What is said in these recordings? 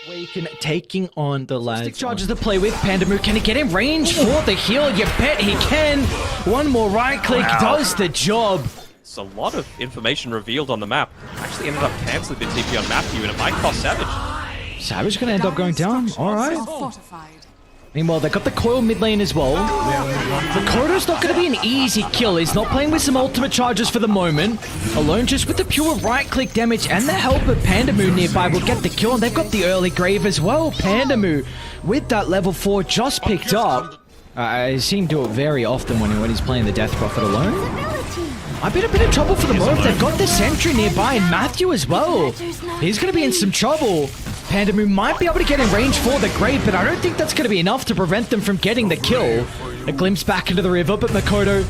Awaken taking on the lads. Stick charges to play with. Pandamu, can he get in range for the heal? You bet he can. One more right click does the job. It's a lot of information revealed on the map. Actually ended up cancelling the TP on Matthew, and it might cost Savage. Savage gonna end up going down. Alright. Meanwhile, they got the coil mid lane as well. Makoto's not going to be an easy kill. He's not playing with some ultimate charges for the moment. Alone just with the pure right-click damage and the help of Pandamu nearby will get the kill. And they've got the early grave as well. Pandamu, with that level 4 just picked up. I see him do it very often when he's playing the Death Prophet alone. I've been a bit of trouble for the moment. They've got the sentry nearby and Matthew as well. He's going to be in some trouble. Pandamu might be able to get in range for the grave, but I don't think that's going to be enough to prevent them from getting the kill. A glimpse back into the river, but Makoto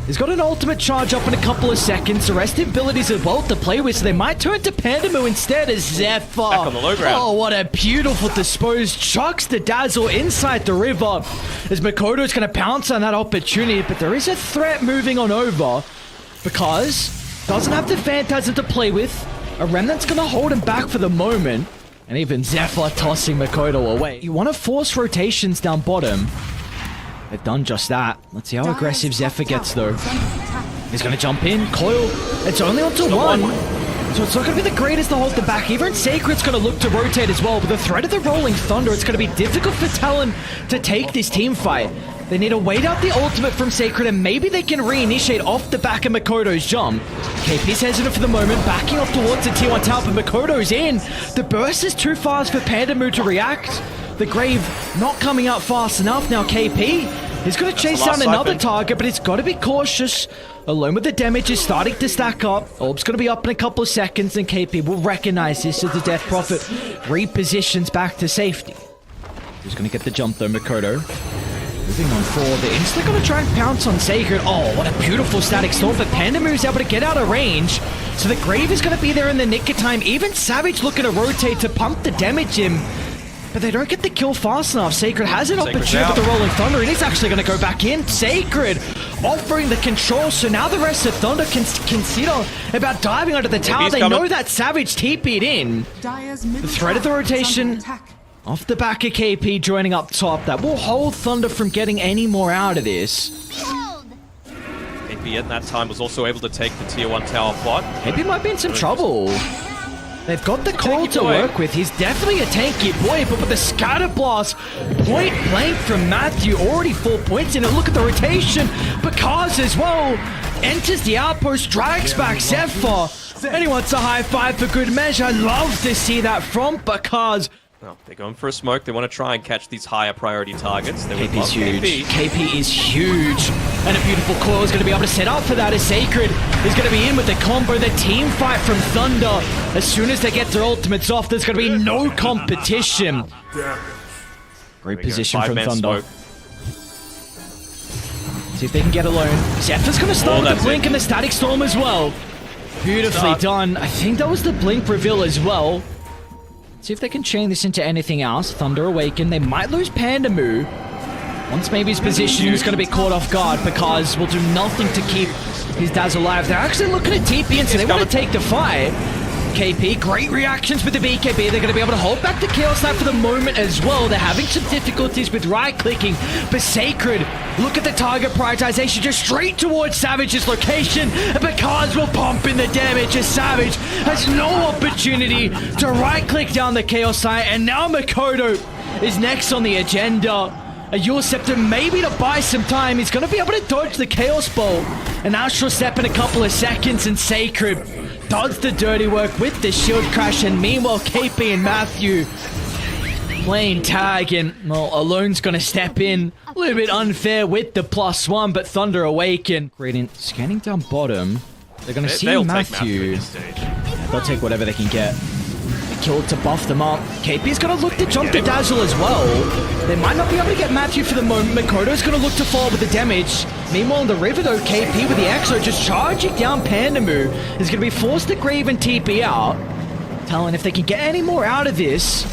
has got an ultimate charge up in a couple of seconds. The rest of abilities as well to play with, so they might turn to Pandamu instead as Zephyr. Back on the low ground. Oh, what a beautiful dispose. Chucks the Dazzle inside the river as Makoto's going to pounce on that opportunity, but there is a threat moving on over because doesn't have the Phantasm to play with. A Remnant's going to hold him back for the moment. And even Zephyr tossing Makoto away. You want to force rotations down bottom. They've done just that. Let's see how aggressive Zephyr gets though. He's going to jump in. Coil. It's only onto one. So it's not going to be the greatest to hold them back. Even Sacred's going to look to rotate as well. But the threat of the Rolling Thunder, it's going to be difficult for Talon to take this team fight. They need to wait out the ultimate from Sacred and maybe they can reinitiate off the back of Makoto's jump. KP's hesitant for the moment, backing off towards the tier 1 tower, but Makoto's in. The burst is too fast for Pandamu to react. The Grave not coming out fast enough. Now KP is going to chase down another target, but it's got to be cautious. Alone with the damage is starting to stack up. Orb's going to be up in a couple of seconds and KP will recognize this as the Death Prophet repositions back to safety. He's going to get the jump though, Makoto. Moving on forward, the Insta gonna try and pounce on Sacred. Oh, what a beautiful static storm, but Pandamu's able to get out of range. So the Grave is gonna be there in the nick of time. Even Savage looking to rotate to pump the damage in. But they don't get the kill fast enough. Sacred has an opportunity with the Rolling Thunder, and he's actually gonna go back in. Sacred offering the control, so now the rest of Thunder can consider about diving under the tower. They know that Savage TP'd in. The threat of the rotation off the back of KP joining up top. That will hold Thunder from getting any more out of this. KP at that time was also able to take the tier 1 tower bot. KP might be in some trouble. They've got the call to work with. He's definitely a tanky boy, but with the scatter blast point blank from Matthew, already 4 points in it. Look at the rotation. Bakaz as well enters the outpost, drags back Zephyr. And he wants a high five for good measure. I love to see that from Bakaz. Well, they're going for a smoke. They want to try and catch these higher priority targets. KP's huge. KP is huge. And a beautiful coil is going to be able to set up for that as Sacred is going to be in with the combo. The team fight from Thunder. As soon as they get their ultimates off, there's going to be no competition. Great position from Thunder. Smoke. See if they can get alone. Zephyr's going to start with the blink and the static storm as well. Beautifully done. I think that was the blink reveal as well. See if they can chain this into anything else. Thunder Awaken. They might lose Pandamu. Once maybe his position is going to be caught off guard because we'll do nothing to keep his Dazzle alive. They're actually looking at TP and so they want to take the fight. KP, great reactions with the BKB. They're going to be able to hold back the Chaos Knight for the moment as well. They're having some difficulties with right-clicking, but Sacred, look at the target prioritization, just straight towards Savage's location, because we'll pump in the damage as Savage has no opportunity to right-click down the Chaos Knight, and now Makoto is next on the agenda. A Yule Scepter maybe to buy some time. He's going to be able to dodge the Chaos Bolt. An Astral Step in a couple of seconds, and Sacred does the dirty work with the shield crash. And meanwhile, KP and Matthew playing tag, and well, Alone's going to step in. A little bit unfair with the +1, but Thunder Awaken. Gradient scanning down bottom. They're going to see Matthew. They'll take whatever they can get. Killed to buff them up. KP's going to look to jump the Dazzle as well. They might not be able to get Matthew for the moment. Makoto's going to look to fall with the damage. Meanwhile, in the river though, KP with the Exo just charging down Pandamu is going to be forced to Grave and TP out. Talon, if they can get any more out of this,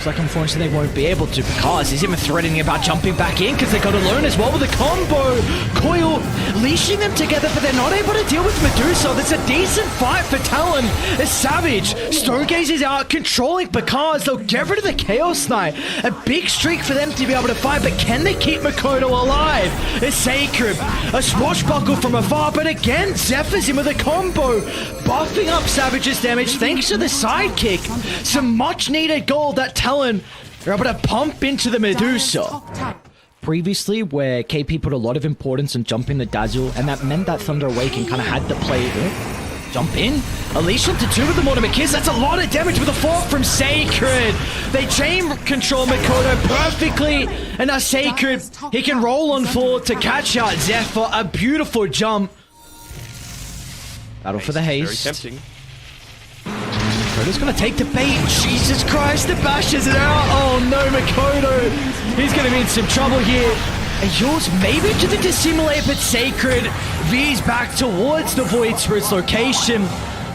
Looks like unfortunately they won't be able to because he's even threatening about jumping back in because they got alone as well with the combo. Coil leashing them together, but they're not able to deal with Medusa. That's a decent fight for Talon. As Savage, Stonegaze is out controlling because they'll get rid of the Chaos Knight. A big streak for them to be able to fight, but can they keep Makoto alive? It's Sacred, a swashbuckle from afar, but again, Zephyr's in with a combo, buffing up Savage's damage thanks to the sidekick. Some much needed gold that Talon are able to pump into the Medusa. Previously, where KP put a lot of importance on jumping the Dazzle, and that meant that Thunder Awaken kind of had to play jump in. Alicia to 2 with the Mortimer Kiss. That's a lot of damage with a fork from Sacred. They chain control Makoto perfectly. And now Sacred, he can roll on forward to catch out Zephyr. A beautiful jump. Battle for the haste. Very tempting. Makoto's gonna take the bait. Jesus Christ, the bashes it out. Oh no, Makoto. He's gonna be in some trouble here. And yours maybe to the dissimulate, but Sacred veers back towards the Voids for its location.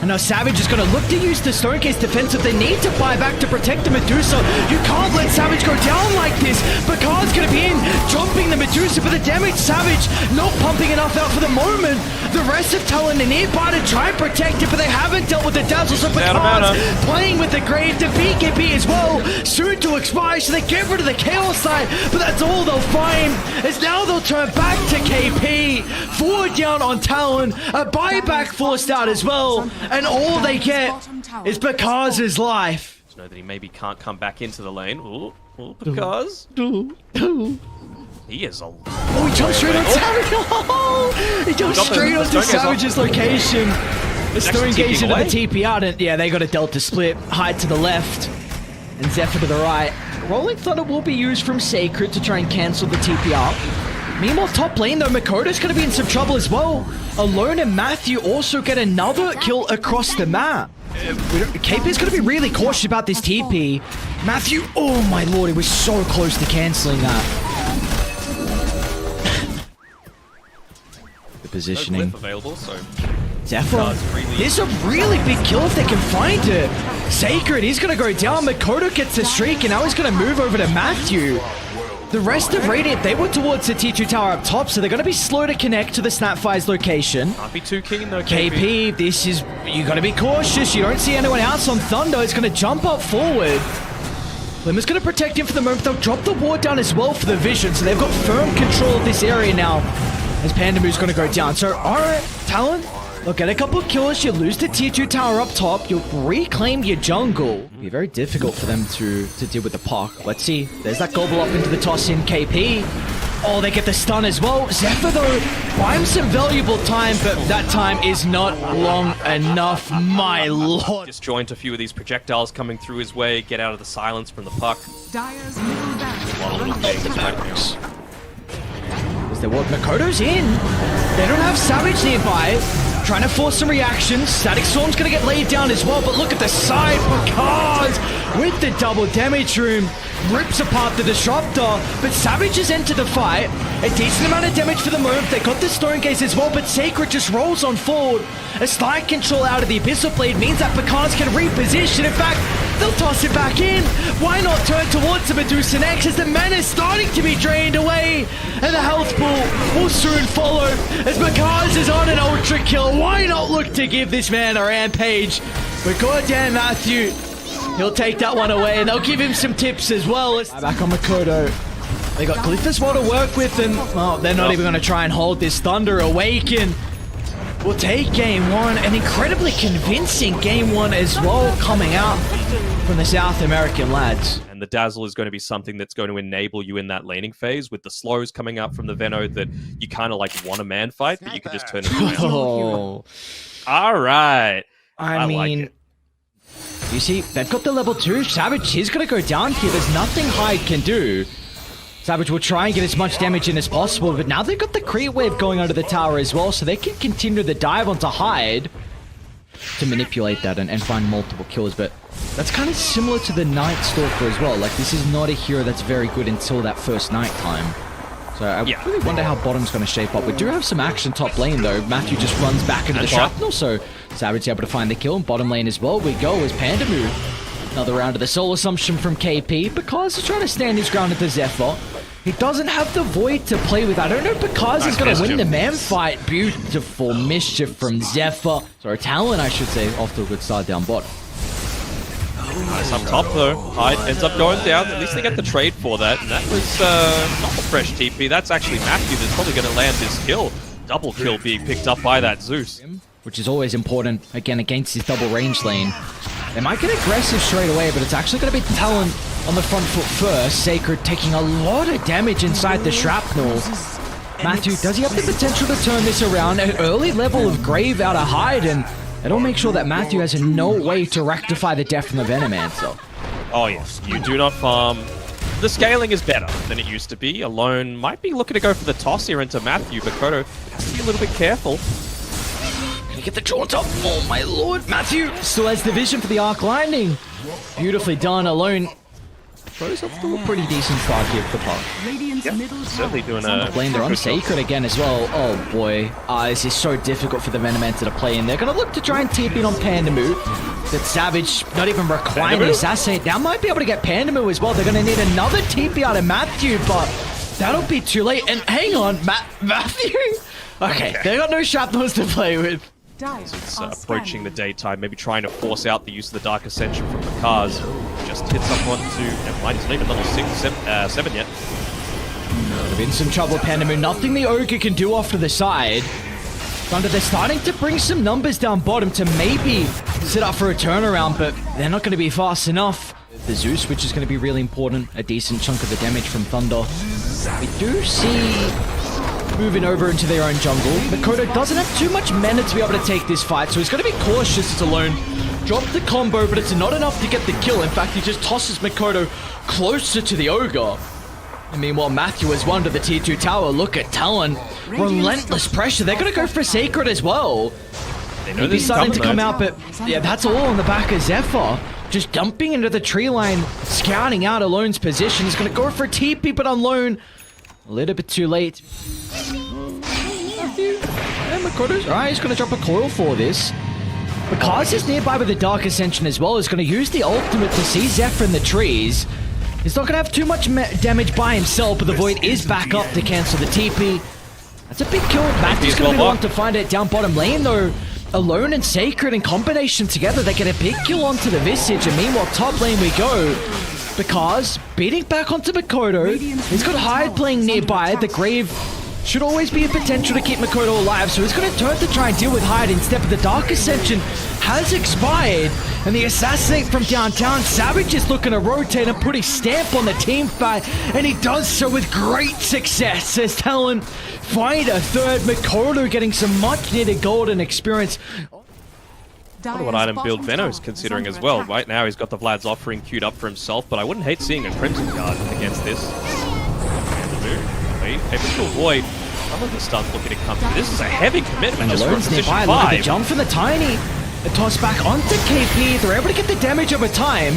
And now Savage is going to look to use the Stonecase defensive. They need to buy back to protect the Medusa. You can't let Savage go down like this. Bakard's going to be in, jumping the Medusa, but the damage Savage not pumping enough out for the moment. The rest of Talon are nearby to try and protect it, but they haven't dealt with the Dazzle. So Bakard's playing with the Grave to BKB as well. Soon to expire, so they get rid of the Chaos Knight, but that's all they'll find. As now they'll turn back to KP. 4 down on Talon. A buyback forced out as well. And all they get is Bakard's life. Just know that he maybe can't come back into the lane. Ooh, because he is a... Oh, he jumped straight on Savage. Oh, he jumped straight onto Savage's location. The Stonegaze into the TP out, and yeah, they got a Delta split. Hyde to the left, and Zephyr to the right. Rolling Thunder will be used from Sacred to try and cancel the TP out. Meanwhile, top lane though, Makoto's going to be in some trouble as well. Alone and Matthew also get another kill across the map. KP's going to be really cautious about this TP. Matthew, oh my lord, he was so close to cancelling that. The positioning. No available, so Zephyr, this is a really big kill if they can find it. Sacred, he's going to go down. Makoto gets the streak, and now he's going to move over to Matthew. The rest of Radiant, they were towards the T2 tower up top, so they're going to be slow to connect to the Snapfire's location. Can't be too keen though, KP, this is... you got to be cautious. You don't see anyone else on Thunder. It's going to jump up forward. Limmer's going to protect him for the moment. They'll drop the ward down as well for the vision, so they've got firm control of this area now. As Pandamu's going to go down. So, alright, Talon, they'll get a couple of kills. You lose the tier 2 tower up top. You'll reclaim your jungle. It'll be very difficult for them to deal with the park. Let's see. There's that gobble up into the toss in KP. Oh, they get the stun as well. Zephyr, though, buys some valuable time, but that time is not long enough. My lord. Disjoint a few of these projectiles coming through his way. Get out of the silence from the puck. Dyer's middle barracks. Is there what? Makoto's in. They don't have Savage nearby. Trying to force some reactions. Static Storm's going to get laid down as well, but look at the side. Bakard with the double damage room rips apart the Disruptor, but Savage has entered the fight. A decent amount of damage for the moment. They got the Stonegaze as well, but Sacred just rolls on forward. A slide control out of the Abyssal Blade means that Bakard can reposition. In fact, they'll toss it back in. Why not turn towards the Medusa next as the mana is starting to be drained away, and the health pool will soon follow as Bakard is on an ultra kill. Why not look to give this man a rampage? But goddamn Matthew, he'll take that one away, and they'll give him some tips as well. Back on Makoto. They got Glyph as well to work with, and well, they're not even going to try and hold this. Thunder Awaken will take game one. An incredibly convincing game one as well, coming out from the South American lads. And the Dazzle is going to be something that's going to enable you in that laning phase with the slows coming up from the Veno that you kind of like want a man fight, but you can just turn it around. Oh. All right. I mean, like it. You see, they've got the level 2. Savage is going to go down here. There's nothing Hyde can do. Savage will try and get as much damage in as possible, but now they've got the creep wave going under the tower as well, so they can continue the dive onto Hyde to manipulate that and find multiple kills. But that's kind of similar to the Night Stalker as well. Like, this is not a hero that's very good until that first night time. So I really wonder how bottom's going to shape up. We do have some action top lane though. Matthew just runs back into the shrapnel, so Savage able to find the kill. And bottom lane as well we go as Pandamu Another round of the soul assumption from KP. Because he's trying to stand his ground into Zephyr. He doesn't have the void to play with. I don't know because he's going to win the man fight. Beautiful mischief from Zephyr. Sorry, Talon, I should say, off to a good start down bottom. Nice up top though. Hyde ends up going down. At least they get the trade for that. And that was not a fresh TP. That's actually Matthew that's probably going to land his kill. Double kill being picked up by that Zeus. Which is always important, again, against his double range lane. They might get aggressive straight away, but it's actually going to be Talon on the front foot first. Sacred taking a lot of damage inside the shrapnel. Matthew, does he have the potential to turn this around? An early level of Grave out of Hyde, and it'll make sure that Matthew has no way to rectify the death from the Venomancer. Oh yes, you do not farm. The scaling is better than it used to be. Alone might be looking to go for the toss here into Matthew, but Kodo has to be a little bit careful. Can he get the jaunt up? Oh my lord, Matthew still has the vision for the arc lightning. Beautifully done. Alone throws up to a pretty decent start here for the park. Certainly doing a... Blame they're on Sacred again as well. Oh boy. This is so difficult for the Venomancer to play in. They're going to look to try and TP in on Pandamoo. That Savage not even requiring the assassinate. That might be able to get Pandamoo as well. They're going to need another TP out of Matthew, but that'll be too late. And hang on, Matthew? Okay, they got no shrapnels to play with. It's approaching the daytime, maybe trying to force out the use of the Dark Ascension from the cars. Just hits up one to... Never mind, he's not even level 7 yet. They're in some trouble, Pandamoo. Nothing the Ogre can do off to the side. Thunder, they're starting to bring some numbers down bottom to maybe set up for a turnaround, but they're not going to be fast enough. The Zeus, which is going to be really important. A decent chunk of the damage from Thunder. We do see... moving over into their own jungle. Makoto doesn't have too much mana to be able to take this fight, so he's going to be cautious as Alone. Drop the combo, but it's not enough to get the kill. In fact, he just tosses Makoto closer to the Ogre. And meanwhile, Matthew has won to the tier 2 tower. Look at Talon. Relentless pressure. They're going to go for Sacred as well. Maybe starting to come out, but yeah, that's all on the back of Zephyr. Just dumping into the tree line, scouting out Alone's position. He's going to go for a TP, but on Lone, a little bit too late. Yeah, Makoto's alright, he's going to drop a coil for this. Because he's nearby with the Dark Ascension as well, he's going to use the ultimate to see Zephyr in the trees. He's not going to have too much damage by himself, but the Void is back up to cancel the TP. That's a big kill. Matthew's going to be the one to find it down bottom lane though. Alone and Sacred in combination together, they get a big kill onto the Visage, and meanwhile top lane we go. Because beating back onto Makoto, he's got Hyde playing nearby. The Grave should always be a potential to keep Makoto alive, so he's going to turn to try and deal with Hyde instead, but the Dark Ascension has expired, and the assassinate from downtown. Savage is looking to rotate and put his stamp on the team fight, and he does so with great success as Talon find a third. Makoto getting some much needed golden experience. I wonder what item build Veno's considering as well. Right now he's got the Vlad's offering queued up for himself, but I wouldn't hate seeing a Crimson Guard against this. Able to avoid some of the stuns looking to come through. This is a heavy commitment just from position 5. Look at the jump from the Tiny. A toss back onto KP. They're able to get the damage over time.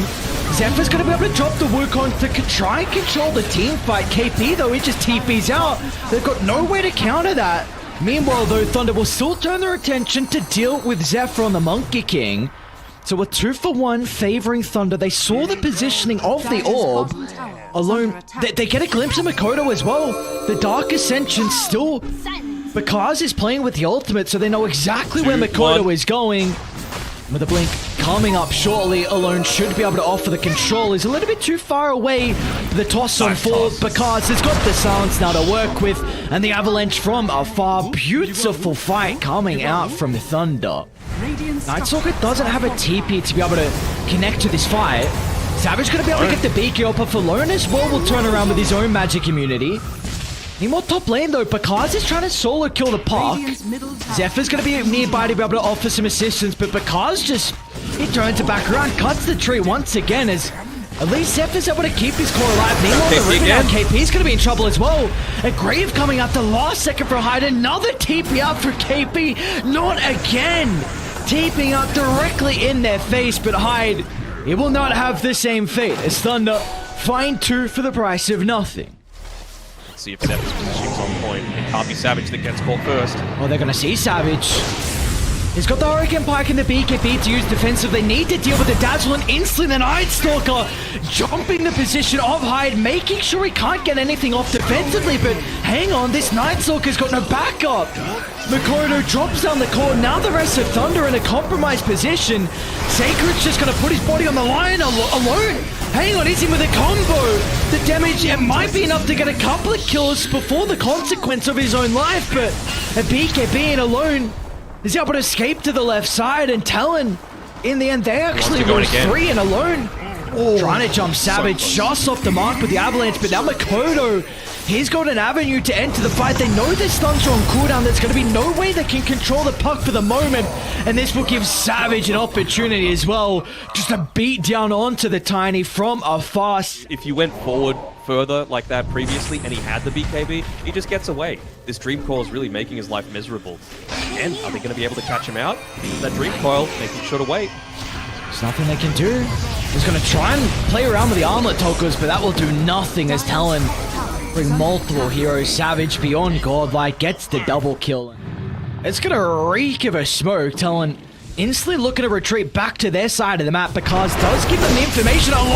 Zephyr's going to be able to drop the Wukong to try and control the team fight. KP, though, he just TP's out. They've got no way to counter that. Meanwhile, though, Thunder will still turn their attention to deal with Zephyr on the Monkey King. So a 2-for-1 favoring Thunder. They saw the positioning of the orb. Alone, they get a glimpse of Makoto as well. The Dark Ascension still... Because is playing with the ultimate, so they know exactly where Makoto is going. With a blink coming up shortly, Alone should be able to offer the control. He's a little bit too far away. The toss on forward because it's got the silence now to work with. And the avalanche from afar. Beautiful fight coming out from Thunder. Nightstalker doesn't have a TP to be able to connect to this fight. Savage going to be able to get the beaky up, but Alone as well will turn around with his own magic immunity. Need more top lane though, because he's trying to solo kill the park. Zephyr's going to be nearby to be able to offer some assistance, but because he turns it back around, cuts the tree once again as at least Zephyr's able to keep his core alive. Meanwhile, the Riven out, KP's going to be in trouble as well. A Grave coming out the last second for Hyde. Another TP out for KP. Not again. TPing out directly in their face, but Hyde, he will not have the same fate as Thunder find 2 for the price of nothing. Let's see if Zephyr's positioning's on point. It can't be Savage that gets caught first. Oh, they're going to see Savage. He's got the Hurricane Pike and the BKB to use defensive. They need to deal with the Dazzle and instantly the Night Stalker jumping the position of Hyde, making sure he can't get anything off defensively. But hang on, this Night Stalker's got no backup. Makoto drops down the core. Now the rest of Thunder in a compromised position. Sacred's just going to put his body on the line alone. Hang on, he's in with a combo. The damage, it might be enough to get a couple of kills before the consequence of his own life, but a BKB in alone is able to escape to the left side, and Talon, in the end, they actually lose 3 in alone. Trying to jump Savage just off the mark with the Avalanche, but now Makoto, he's got an avenue to enter the fight. They know the stuns are on cooldown. There's going to be no way they can control the puck for the moment, and this will give Savage an opportunity as well, just to beat down onto the Tiny from afar. If you went forward further like that previously and he had the BKB, he just gets away. This Dream Coil is really making his life miserable. And are they going to be able to catch him out? That Dream Coil making sure to wait. There's nothing they can do. He's going to try and play around with the Armlet Tokus, but that will do nothing as Talon bring multiple heroes. Savage beyond godlike gets the double kill. It's going to reek of a smoke. Talon instantly looking to retreat back to their side of the map because does give them the information alone.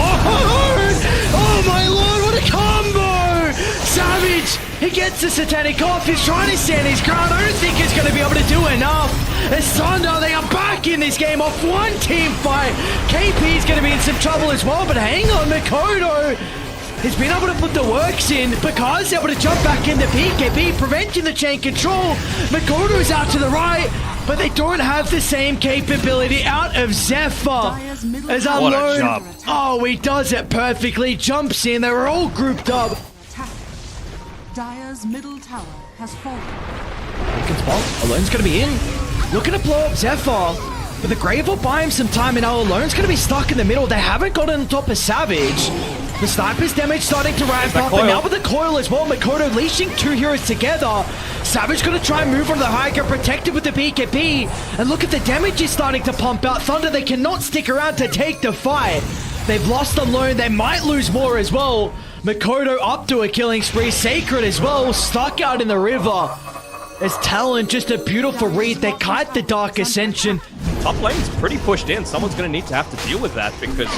Oh my lord, what a combo! Savage, he gets the Satanic off. He's trying to stand his ground. I don't think he's going to be able to do enough. As Thunder, they are back in this game off one team fight. KP is going to be in some trouble as well, but hang on, Makoto has been able to put the works in because he's able to jump back into PKP, preventing the chain control. Makoto's out to the right, but they don't have the same capability out of Zephyr. As What a jump. Oh, he does it perfectly. Jumps in. They were all grouped up. Dire's middle tower has fallen. Awaken's spot. Alone's going to be in. Looking to blow up Zephyr. But the Grave will buy him some time, and now Alone's going to be stuck in the middle. They haven't gotten on top of Savage. The sniper's damage starting to ramp up, and now with the coil as well, Makoto leashing 2 heroes together. Savage going to try and move on the high ground, protected with the BKB. And look at the damage he's starting to pump out. Thunder, they cannot stick around to take the fight. They've lost Alone. They might lose more as well. Makoto up to a killing spree. Sacred as well, stuck out in the river. As Talon, just a beautiful read. They kite the Dark Ascension. Top lane's pretty pushed in. Someone's going to need to have to deal with that because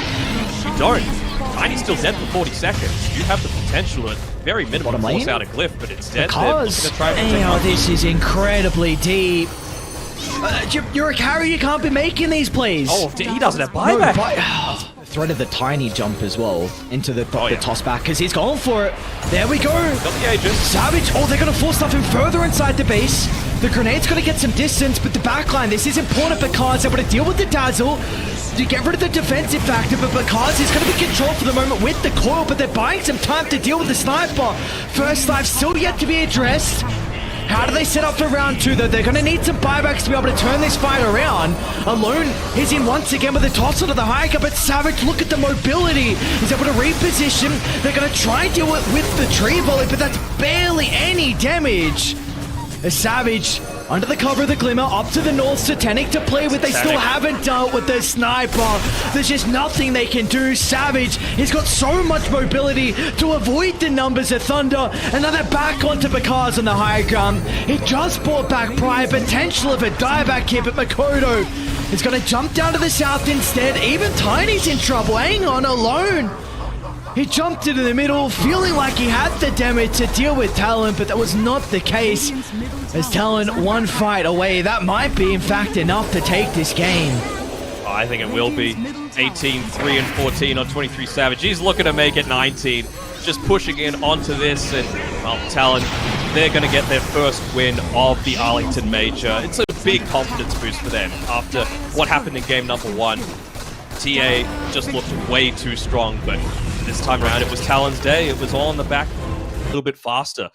you don't. Tiny's still dead for 40 seconds. You have the potential at very minimum to force out a glyph, but instead because they're try and this is incredibly deep. You're a carry, you can't be making these plays. Oh, he doesn't have buyback. Threat of the tiny jump as well into the toss back because he's going for it. There we go. Got the Aegis. Savage. Oh, they're going to force stuff in further inside the base. The grenade's going to get some distance, but the backline, this is important because they're going to deal with the Dazzle to get rid of the defensive factor, but because he's going to be controlled for the moment with the coil, but they're buying some time to deal with the sniper. First life still yet to be addressed. How do they set up for round 2 though? They're going to need some buybacks to be able to turn this fight around. Alone is in once again with a toss onto the high ground, but Savage, look at the mobility. He's able to reposition. They're going to try and deal with the tree volley, but that's barely any damage. A Savage, under the cover of the Glimmer, up to the north, Satanic to play with. They still haven't dealt with the sniper. There's just nothing they can do. Savage, he's got so much mobility to avoid the numbers of Thunder. And now they're back onto Bakaz on the high ground. He just brought back prior potential of a dieback here, but Makoto is going to jump down to the south instead. Even Tiny's in trouble. Hang on, Alone. He jumped into the middle, feeling like he had the damage to deal with Talon, but that was not the case. As Talon one fight away, that might be, in fact, enough to take this game. I think it will be. 18, 3, and 14 on 23 Savage. He's looking to make it 19. Just pushing in onto this, and, well, Talon, they're going to get their first win of the Arlington Major. It's a big confidence boost for them after what happened in game number 1. TA just looked way too strong, but this time around it was Talon's day. It was all on the back a little bit faster.